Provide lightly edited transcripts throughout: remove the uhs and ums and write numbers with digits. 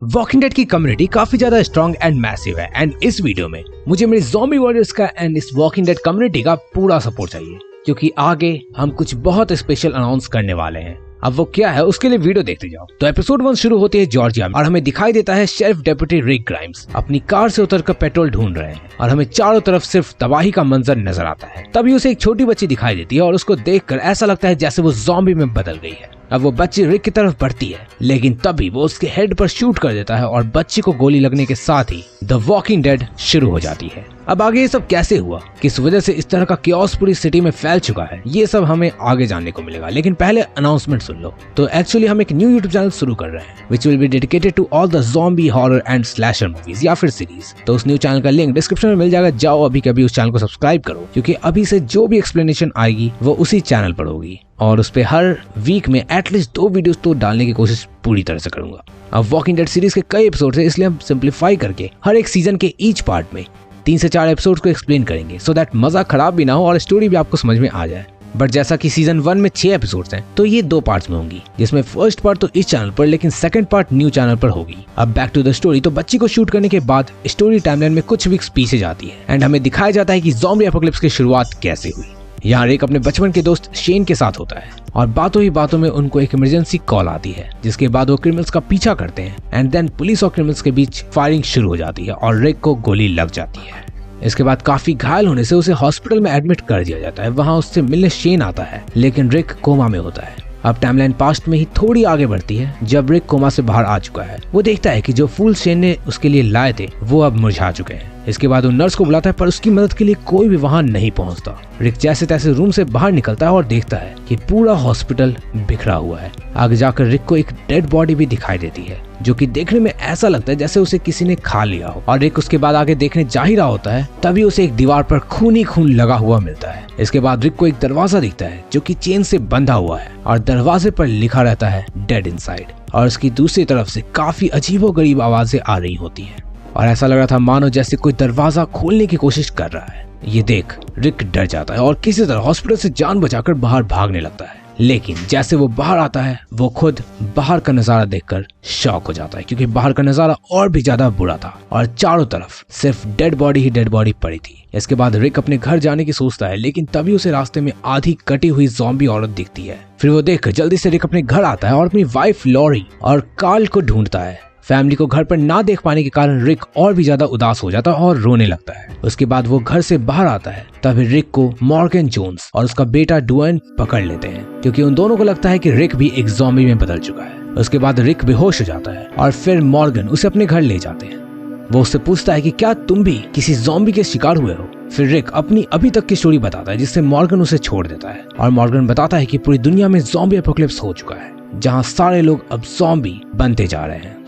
Walking dead की community काफी ज्यादा स्ट्रॉन्ग एंड मैसिव है एंड इस वीडियो में मुझे मेरी ज़ॉम्बी वॉरियर्स का एंड इस वॉकिंग डेड कम्युनिटी का पूरा सपोर्ट चाहिए, क्योंकि आगे हम कुछ बहुत स्पेशल अनाउंस करने वाले हैं। अब वो क्या है उसके लिए वीडियो देखते जाओ। तो एपिसोड 1 शुरू होती है जॉर्जिया में और हमें दिखाई देता है शेरिफ डेप्यूटी रिक ग्राइम्स अपनी कार से उतरकर पेट्रोल ढूंढ रहे हैं और हमें चारों तरफ सिर्फ तबाही का मंजर नजर आता है। तभी उसे एक छोटी बच्ची दिखाई देती है और उसको देखकर ऐसा लगता है जैसे वो ज़ॉम्बी में बदल गई है। अब वो बच्ची रिक की तरफ बढ़ती है, लेकिन तभी वो उसके हेड पर शूट कर देता है और बच्ची को गोली लगने के साथ ही द वॉकिंग डेड शुरू हो जाती है। अब आगे ये सब कैसे हुआ, किस वजह से इस तरह का कियोस्क पूरी सिटी में फैल चुका है, ये सब हमें आगे जानने को मिलेगा। लेकिन पहले अनाउंसमेंट सुन लो। तो एक्चुअली हम एक न्यू यूट्यूब चैनल शुरू कर रहे हैं which will be dedicated to all the zombie horror and slasher movies या फिर सीरीज। तो उस न्यू चैनल का लिंक डिस्क्रिप्शन में मिल जाएगा, जाओ अभी कभी उस चैनल को सब्सक्राइब करो, क्योंकि अभी से जो भी एक्सप्लेनेशन आएगी वो उसी चैनल पर होगी और उस पे हर वीक में एटलीस्ट 2 वीडियोस तो डालने की कोशिश पूरी तरह से करूंगा। अब वॉकिंग डेड सीरीज के कई एपिसोड है, इसलिए हम सिंप्लीफाई करके हर एक सीजन के ईच पार्ट में 3 से 4 एपिसोड्स को एक्सप्लेन करेंगे, सो दैट मजा खराब भी ना हो और स्टोरी भी आपको समझ में आ जाए। बट जैसा कि सीजन 1 में 6 एपिसोड्स हैं, तो ये 2 पार्ट्स में होंगी, जिसमें फर्स्ट पार्ट तो इस चैनल पर, लेकिन सेकंड पार्ट न्यू चैनल पर होगी। अब बैक टू द स्टोरी। तो बच्ची को शूट करने के बाद स्टोरी टाइमलाइन में कुछ वीक्स पीछे जाती है एंड हमें दिखाया जाता है कि ज़ॉम्बी एपोकलिप्स की शुरुआत कैसे हुई। यहाँ रिक अपने बचपन के दोस्त शेन के साथ होता है और बातों ही बातों में उनको एक इमरजेंसी कॉल आती है, जिसके बाद वो क्रिमिनल्स का पीछा करते हैं एंड देन पुलिस और क्रिमिनल्स के बीच फायरिंग शुरू हो जाती है और रिक को गोली लग जाती है। इसके बाद काफी घायल होने से उसे हॉस्पिटल में एडमिट कर दिया जाता है। वहाँ उससे मिलने शेन आता है, लेकिन रिक कोमा में होता है। अब टाइमलाइन पास्ट में ही थोड़ी आगे बढ़ती है, जब रिक कोमा से बाहर आ चुका है। वो देखता है कि जो फूल शेन ने उसके लिए लाए थे वो अब मुरझा चुके हैं। इसके बाद वो नर्स को बुलाता है, पर उसकी मदद के लिए कोई भी वहाँ नहीं पहुँचता। रिक जैसे तैसे रूम से बाहर निकलता है और देखता है कि पूरा हॉस्पिटल बिखरा हुआ है। आगे जाकर रिक को एक डेड बॉडी भी दिखाई देती है, जो कि देखने में ऐसा लगता है जैसे उसे किसी ने खा लिया हो। और रिक उसके बाद आगे देखने जा ही रहा होता है, तभी उसे एक दीवार पर खून ही खून लगा हुआ मिलता है। इसके बाद रिक को एक दरवाजा दिखता है जो कि चेन से बंधा हुआ है और दरवाजे पर लिखा रहता है डेड इनसाइड, और उसकी दूसरी तरफ से काफी अजीबोगरीब आवाजें आ रही होती हैं और ऐसा लग रहा था मानो जैसे कोई दरवाजा खोलने की कोशिश कर रहा है। ये देख रिक डर जाता है और किसी तरह हॉस्पिटल से जान बचाकर बाहर भागने लगता है। लेकिन जैसे वो बाहर आता है, वो खुद बाहर का नजारा देखकर शॉक हो जाता है, क्योंकि बाहर का नजारा और भी ज्यादा बुरा था और चारों तरफ सिर्फ डेड बॉडी ही डेड बॉडी पड़ी थी। इसके बाद रिक अपने घर जाने की सोचता है, लेकिन तभी उसे रास्ते में आधी कटी हुई ज़ॉम्बी औरत दिखती है। फिर वो देख जल्दी से रिक अपने घर आता है और अपनी वाइफ लॉरी और कार्ल को ढूंढता है। फैमिली को घर पर ना देख पाने के कारण रिक और भी ज्यादा उदास हो जाता है और रोने लगता है। उसके बाद वो घर से बाहर आता है, तभी रिक को मॉर्गन जोन्स और उसका बेटा डुएन पकड़ लेते हैं, क्योंकि उन दोनों को लगता है कि रिक भी एक ज़ॉम्बी में बदल चुका है। उसके बाद रिक बेहोश हो जाता है और फिर मॉर्गन उसे अपने घर ले जाते हैं। वो उससे पूछता है कि क्या तुम भी किसी ज़ॉम्बी के शिकार हुए हो। फिर रिक अपनी अभी तक की स्टोरी बताता है, जिससे मॉर्गन उसे छोड़ देता है और मॉर्गन बताता है कि पूरी दुनिया में ज़ॉम्बी एपोकलिप्स हो चुका है, जहाँ सारे लोग अब ज़ॉम्बी बनते जा रहे हैं।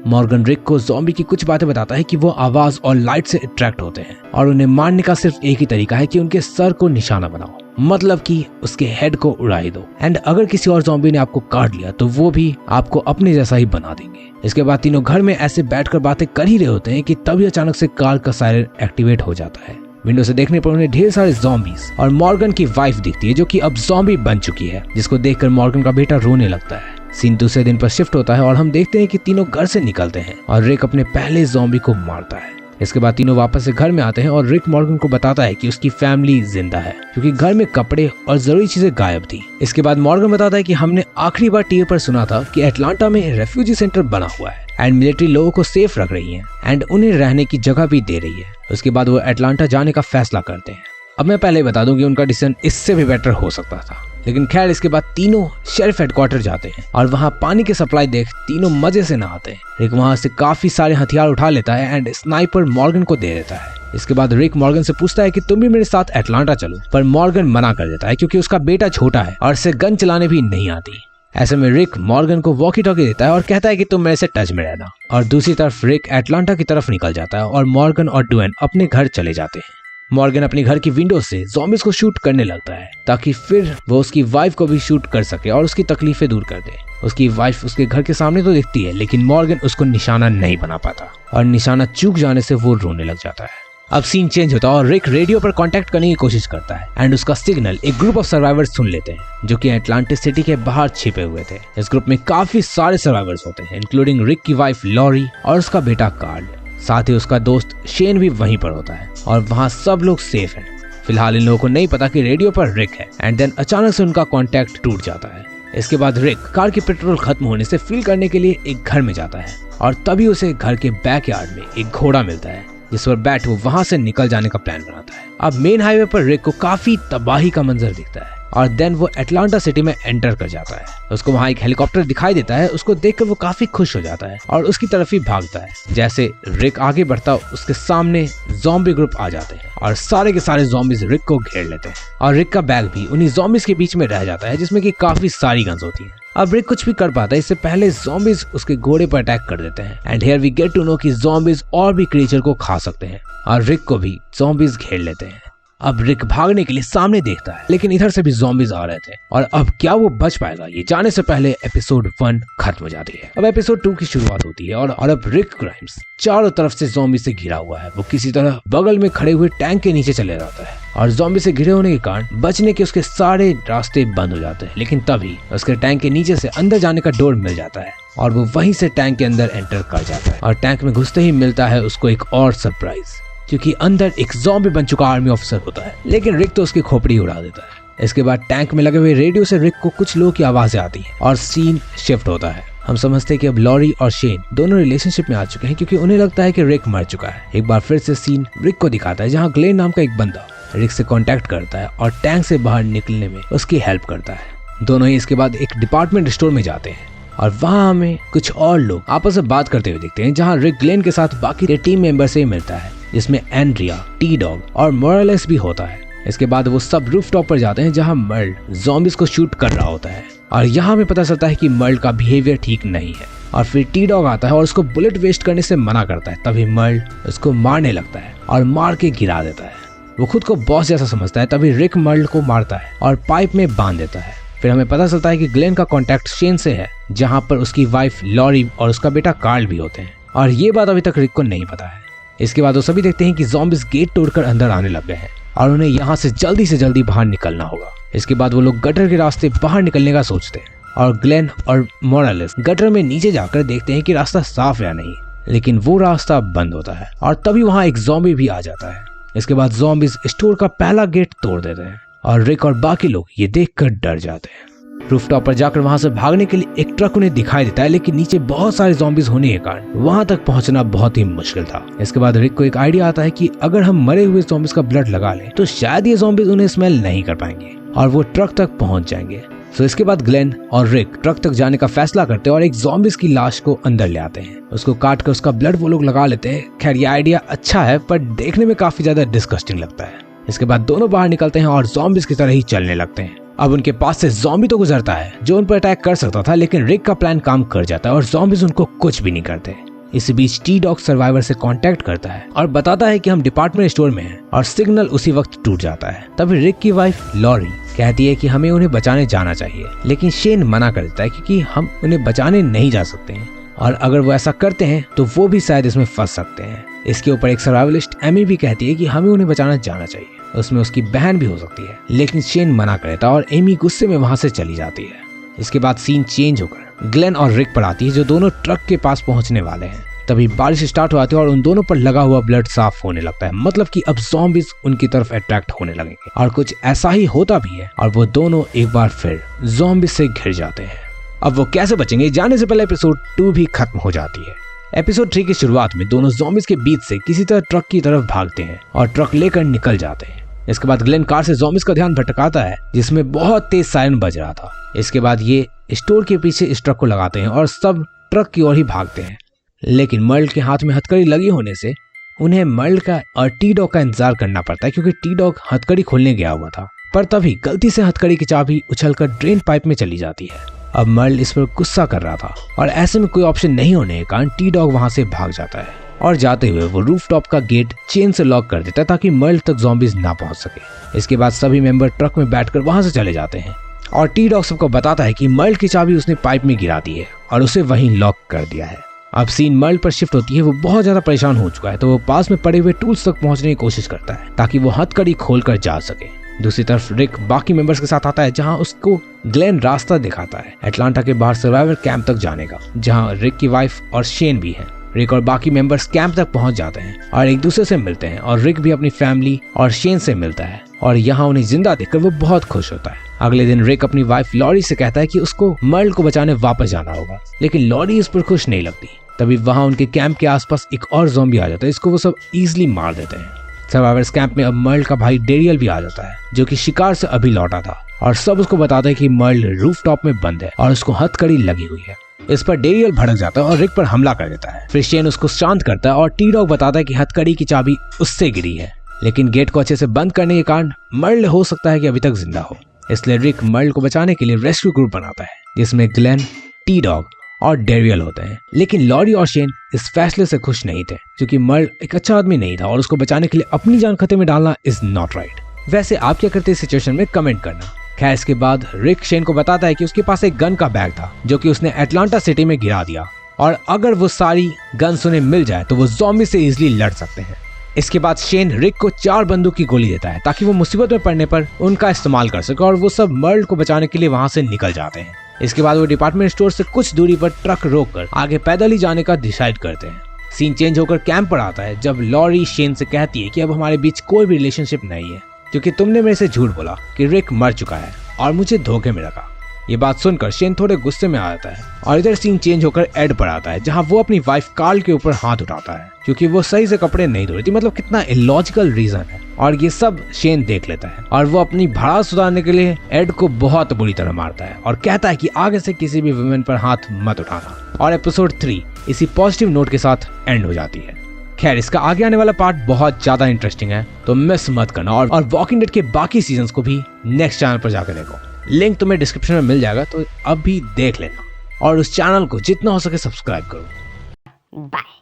मॉर्गन रिक को ज़ॉम्बी की कुछ बातें बताता है कि वो आवाज और लाइट से अट्रैक्ट होते हैं और उन्हें मारने का सिर्फ एक ही तरीका है कि उनके सर को निशाना बनाओ, मतलब कि उसके हेड को उड़ा ही दो। एंड अगर किसी और ज़ॉम्बी ने आपको काट लिया तो वो भी आपको अपने जैसा ही बना देंगे। इसके बाद तीनों घर में ऐसे बैठकर बातें कर ही रहे होते हैं कि तभी अचानक से कार का सायरन एक्टिवेट हो जाता है। विंडो से देखने पर उन्हें ढेर सारे ज़ॉम्बीज और मॉर्गन की वाइफ दिखती है, जो कि अब ज़ॉम्बी बन चुकी है, जिसको देखकर मॉर्गन का बेटा रोने लगता है। सीन दूसरे दिन पर शिफ्ट होता है और हम देखते हैं कि तीनों घर से निकलते हैं और रिक अपने पहले ज़ॉम्बी को मारता है। इसके बाद तीनों वापस से घर में आते हैं और रिक मॉर्गन को बताता है कि उसकी फैमिली जिंदा है, क्योंकि घर में कपड़े और जरूरी चीजें गायब थी। इसके बाद मॉर्गन बताता है कि हमने आखिरी बार टीवी पर सुना था कि अटलांटा में रेफ्यूजी सेंटर बना हुआ है एंड मिलिट्री लोगों को सेफ रख रही है एंड उन्हें रहने की जगह भी दे रही है। उसके बाद वो अटलांटा जाने का फैसला करते हैं। अब मैं पहले बता दूं कि उनका डिसीजन इससे भी बेटर हो सकता था, लेकिन खैर इसके बाद तीनों शेरिफ हेडक्वार्टर जाते हैं और वहाँ पानी की सप्लाई देख तीनों मजे से नहाते हैं। रिक वहाँ से काफी सारे हथियार उठा लेता है एंड स्नाइपर मॉर्गन को दे देता है। इसके बाद रिक मॉर्गन से पूछता है कि तुम भी मेरे साथ अटलांटा चलो, पर मॉर्गन मना कर देता है, क्योंकि उसका बेटा छोटा है और उसे गन चलाने भी नहीं आती। ऐसे में रिक मॉर्गन को वॉकी टॉकी देता है और कहता है कि तुम मेरे से टच में रहना। और दूसरी तरफ रिक अटलांटा की तरफ निकल जाता है और मॉर्गन और डुएन अपने घर चले जाते हैं। मॉर्गन अपनी घर की विंडो से ज़ॉम्बीज को शूट करने लगता है, ताकि फिर वो उसकी वाइफ को भी शूट कर सके और उसकी तकलीफें दूर कर दे। उसकी वाइफ उसके घर के सामने तो दिखती है, लेकिन मॉर्गन उसको निशाना नहीं बना पाता और निशाना चूक जाने से वो रोने लग जाता है। अब सीन चेंज होता है और रिक रेडियो पर कांटेक्ट करने की कोशिश करता है एंड उसका सिग्नल एक ग्रुप ऑफ सर्वाइवर्स सुन लेते हैं जो कि एटलांटिस सिटी के बाहर छिपे हुए थे। इस ग्रुप में काफी सारे सर्वाइवर्स होते हैं, इंक्लूडिंग रिक की वाइफ लॉरी और उसका बेटा कार्ल। साथ ही उसका दोस्त शेन भी वहीं पर होता है और वहाँ सब लोग सेफ हैं। फिलहाल इन लोगों को नहीं पता कि रेडियो पर रिक है एंड देन अचानक से उनका कांटेक्ट टूट जाता है। इसके बाद रिक कार की पेट्रोल खत्म होने से फिल करने के लिए एक घर में जाता है और तभी उसे घर के बैकयार्ड में एक घोड़ा मिलता है जिस पर बैठ वो वहां से निकल जाने का प्लान बनाता है। अब मेन हाईवे पर रिक को काफी तबाही का मंजर दिखता है और देन वो एटलांटा सिटी में एंटर कर जाता है। उसको वहाँ एक हेलीकॉप्टर दिखाई देता है। उसको देखकर वो काफी खुश हो जाता है और उसकी तरफ ही भागता है। जैसे रिक आगे बढ़ता उसके सामने ज़ॉम्बी ग्रुप आ जाते हैं और सारे के सारे ज़ॉम्बीज रिक को घेर लेते हैं और रिक का बैग भी उन्हीं ज़ॉम्बीज के बीच में रह जाता है जिसमें कि काफी सारी गन्स होती हैं। अब रिक कुछ भी कर पाता है इससे पहले ज़ॉम्बीज उसके घोड़े पर अटैक कर देते हैं and here we get to know कि ज़ॉम्बीज और भी क्रिएचर को खा सकते हैं और रिक को भी ज़ॉम्बीज घेर लेते हैं। अब रिक भागने के लिए सामने देखता है लेकिन इधर से भी ज़ॉम्बीज आ रहे थे और अब क्या वो बच पाएगा, ये जाने से पहले एपिसोड 1 खत्म हो जाती है। अब एपिसोड 2 की शुरुआत होती है और अब रिक ग्राइम्स चारों तरफ से ज़ॉम्बी से घिरा हुआ है। वो किसी तरह बगल में खड़े हुए टैंक के नीचे चले जाता है और ज़ॉम्बी से घिरे होने के कारण बचने के उसके सारे रास्ते बंद हो जाते हैं। लेकिन तभी उसके टैंक के नीचे से अंदर जाने का डोर मिल जाता है और वो वहीं से टैंक के अंदर एंटर कर जाता है और टैंक में घुसते ही मिलता है उसको एक और सरप्राइज, क्योंकि अंदर एक ज़ॉम्बी बन चुका आर्मी ऑफिसर होता है। लेकिन रिक तो उसकी खोपड़ी उड़ा देता है। इसके बाद टैंक में लगे हुए रेडियो से रिक को कुछ लोगों की आवाजें आती हैं और सीन शिफ्ट होता है। हम समझते हैं कि अब लॉरी और शेन दोनों रिलेशनशिप में आ चुके हैं क्योंकि उन्हें लगता है कि रिक मर चुका है। एक बार फिर से सीन रिक को दिखाता है जहाँ ग्लेन नाम का एक बंदा रिक से कांटेक्ट करता है और टैंक से बाहर निकलने में उसकी हेल्प करता है। दोनों ही इसके बाद एक डिपार्टमेंट स्टोर में जाते हैं और वहाँ हमें कुछ और लोग आपस में बात करते हुए दिखते हैं जहाँ रिक ग्लेन के साथ बाकी के टीम मेंबर से मिलता है जिसमें एंड्रिया, टी डॉग और मोरालेस भी होता है। इसके बाद वो सब रूफटॉप पर जाते हैं जहाँ मर्ल ज़ॉम्बीज को शूट कर रहा होता है और यहाँ हमें पता चलता है कि मर्ल का बिहेवियर ठीक नहीं है और फिर टी डॉग आता है और उसको बुलेट वेस्ट करने से मना करता है। तभी मर्ल उसको मारने लगता है और मार के गिरा देता है। वो खुद को बॉस जैसा समझता है। तभी रिक मर्ल को मारता है और पाइप में बांध देता है। फिर हमें पता चलता है कि ग्लेन का कांटेक्ट शेन से है जहाँ पर उसकी वाइफ लॉरी और उसका बेटा कार्ल भी होते हैं और ये बात अभी तक रिक को नहीं पता है। इसके बाद वो सभी देखते हैं कि ज़ॉम्बीज गेट तोड़कर अंदर आने लग गए हैं और उन्हें यहाँ से जल्दी बाहर निकलना होगा। इसके बाद वो लोग गटर के रास्ते बाहर निकलने का सोचते हैं और ग्लेन और मोरालेस गटर में नीचे जाकर देखते हैं कि रास्ता साफ या नहीं, लेकिन वो रास्ता बंद होता है और तभी वहाँ एक ज़ॉम्बी भी आ जाता है। इसके बाद ज़ॉम्बीज स्टोर का पहला गेट तोड़ देते हैं और रिक और बाकी लोग ये देखकर डर जाते हैं। रूफटॉप पर जाकर वहां से भागने के लिए एक ट्रक उन्हें दिखाई देता है लेकिन नीचे बहुत सारे ज़ॉम्बीज होने के कारण वहां तक पहुंचना बहुत ही मुश्किल था। इसके बाद रिक को एक आइडिया आता है कि अगर हम मरे हुए ज़ॉम्बीज का ब्लड लगा लें तो शायद ये ज़ॉम्बीज उन्हें स्मेल नहीं कर पाएंगे और वो ट्रक तक पहुंच जाएंगे। तो इसके बाद ग्लेन और रिक ट्रक तक जाने का फैसला करते हैं और एक ज़ॉम्बीज की लाश को अंदर ले आते हैं। उसको काट कर उसका ब्लड वो लोग लगा लेते हैं। खैर ये आइडिया अच्छा है पर देखने में काफी ज्यादा डिस्गस्टिंग लगता है। इसके बाद दोनों बाहर निकलते हैं और ज़ॉम्बीज की तरह ही चलने लगते हैं। अब उनके पास से ज़ॉम्बी तो गुजरता है जो उन पर अटैक कर सकता था, लेकिन रिक का प्लान काम कर जाता है और ज़ॉम्बीज उनको कुछ भी नहीं करते। इसी बीच टी डॉग सर्वाइवर से कांटेक्ट करता है और बताता है कि हम डिपार्टमेंट स्टोर में हैं और सिग्नल उसी वक्त टूट जाता है। तभी रिक की वाइफ लॉरी कहती है कि हमें उन्हें बचाने जाना चाहिए, लेकिन शेन मना कर देता है क्योंकि हम उन्हें बचाने नहीं जा सकते हैं और अगर वो ऐसा करते हैं तो वो भी शायद इसमें फंस सकते हैं। इसके ऊपर एक सर्वाइवलिस्ट एमी भी कहती है कि हमें उन्हें बचाना जाना चाहिए, उसमें उसकी बहन भी हो सकती है, लेकिन शेन मना करता और एमी गुस्से में वहां से चली जाती है। इसके बाद सीन चेंज होकर ग्लेन और रिक पर आती है जो दोनों ट्रक के पास पहुंचने वाले हैं। तभी बारिश स्टार्ट हो जाती है और उन दोनों पर लगा हुआ ब्लड साफ होने लगता है, मतलब कि अब ज़ॉम्बीज उनकी तरफ अट्रैक्ट होने लगेंगे और कुछ ऐसा ही होता भी है और वो दोनों एक बार फिर ज़ॉम्बीज से घिर जाते हैं। अब वो कैसे बचेंगे जाने से पहले एपिसोड 2 भी खत्म हो जाती है। एपिसोड 3 की शुरुआत में दोनों ज़ॉम्बीज के बीच से किसी तरह ट्रक की तरफ भागते हैं और ट्रक लेकर निकल जाते हैं। इसके बाद ग्लेन कार से ज़ॉम्बीज का ध्यान भटकाता है जिसमें बहुत तेज सायरन बज रहा था। इसके बाद ये स्टोर के पीछे इस ट्रक को लगाते हैं और सब ट्रक की ओर ही भागते हैं, लेकिन मर्ल के हाथ में हथकड़ी लगी होने से उन्हें मर्ल का और टी डॉग का इंतजार करना पड़ता है क्योंकि टी डॉग हथकड़ी खोलने गया हुआ था। पर तभी गलती से हथकड़ी की चाबी उछलकर ड्रेन पाइप में चली जाती है। अब मर्ल इस पर गुस्सा कर रहा था और ऐसे में कोई ऑप्शन नहीं होने के कारण टी डॉग वहां से भाग जाता है और जाते हुए वो रूफटॉप का गेट चेन से लॉक कर देता है ताकि मर्ल तक ज़ॉम्बीज ना पहुंच सके। इसके बाद सभी मेंबर ट्रक में बैठकर वहां से चले जाते हैं और टी डॉग सबको बताता है कि मर्ल की चाबी उसने पाइप में गिरा दी है और उसे वहीं लॉक कर दिया है। अब सीन मर्ल पर शिफ्ट होती है। वो बहुत ज्यादा परेशान हो चुका है, तो वो पास में पड़े हुए टूल्स तक पहुंचने की कोशिश करता है ताकि वो हथकड़ी खोल कर जा सके। दूसरी तरफ रिक बाकी मेंबर्स के साथ आता है, जहां उसको ग्लेन रास्ता दिखाता है एटलांटा के बाहर सर्वाइवर कैंप तक जाने का, जहां रिक की वाइफ और शेन भी है। रिक और बाकी मेंबर्स कैंप तक पहुंच जाते हैं और एक दूसरे से मिलते हैं और रिक भी अपनी फैमिली और शेन से मिलता है और यहाँ उन्हें जिंदा देखकर वो बहुत खुश होता है। अगले दिन रिक अपनी वाइफ लॉरी से कहता है कि उसको मर्ल को बचाने वापस जाना होगा, लेकिन लॉरी इस पर खुश नहीं लगती। तभी वहाँ उनके कैंप के आसपास एक और ज़ॉम्बी आ जाता है, इसको वो सब इजीली मार देते हैं। सर्वाइवर्स कैंप में अब मर्ल का भाई डेरियल भी आ जाता है, जो कि शिकार से अभी लौटा था, और सब उसको बताते हैं कि मर्ल रूफटॉप में बंद है और उसको हथकड़ी लगी हुई है। इस पर डेरियल भड़क जाता है और रिक पर हमला कर देता है। फिर शेन उसको शांत करता है और टी डॉग बताता है कि हथकड़ी की चाबी उससे गिरी है, लेकिन गेट को अच्छे से बंद करने के कारण मर्ल हो सकता है कि अभी तक जिंदा हो। इसलिए रिक मर्ल को बचाने के लिए रेस्क्यू ग्रुप बनाता है, जिसमें ग्लेन, टी डॉग और डेरियल होते हैं। लेकिन लॉरी और शेन इस फैसले से खुश नहीं थे, क्योंकि मर्ल एक अच्छा आदमी नहीं था और उसको बचाने के लिए अपनी जान खतरे में डालना इज नॉट राइट। वैसे आप क्या करते इस सिचुएशन में कमेंट करना। खैर, इसके बाद रिक शेन को बताता है कि उसके पास एक गन का बैग था जो कि उसने एटलांटा सिटी में गिरा दिया, और अगर वो सारी गन्स उन्हें मिल जाए तो वो ज़ॉम्बी से इजीली लड़ सकते हैं। इसके बाद शेन रिक को 4 बंदूक की गोली देता है ताकि वो मुसीबत में पड़ने पर उनका इस्तेमाल कर सके, और वो सब मर्ल को बचाने के लिए वहां से निकल जाते हैं। इसके बाद वो डिपार्टमेंट स्टोर से कुछ दूरी पर ट्रक रोककर आगे पैदल ही जाने का डिसाइड करते हैं। सीन चेंज होकर कैंप पर आता है, जब लॉरी शेन से कहती है कि अब हमारे बीच कोई भी रिलेशनशिप नहीं है, क्योंकि तुमने मेरे से झूठ बोला कि रिक मर चुका है और मुझे धोखे में रखा। ये बात सुनकर शेन थोड़े गुस्से में आ जाता है, और इधर सीन चेंज होकर एड पर आता है, जहां वो अपनी वाइफ कार्ल के ऊपर हाथ उठाता है क्योंकि वो सही से कपड़े नहीं धो रही थी। मतलब कितना इलॉजिकल रीजन है। और ये सब शेन देख लेता है और वो अपनी भड़ास सुधारने के लिए एड को बहुत बुरी तरह मारता है और कहता है कि आगे से किसी भी वुमेन पर हाथ मत उठाना। और एपिसोड 3 इसी पॉजिटिव नोट के साथ एंड हो जाती है। खैर, इसका आगे आने वाला पार्ट बहुत ज्यादा इंटरेस्टिंग है, तो मिस मत करना, और वॉकिंग डेड के बाकी सीजन्स को भी नेक्स्ट चैनल पर जाकर देखो। लिंक तुम्हें डिस्क्रिप्शन में मिल जाएगा, तो अब भी देख लेना और उस चैनल को जितना हो सके सब्सक्राइब करो। बाय।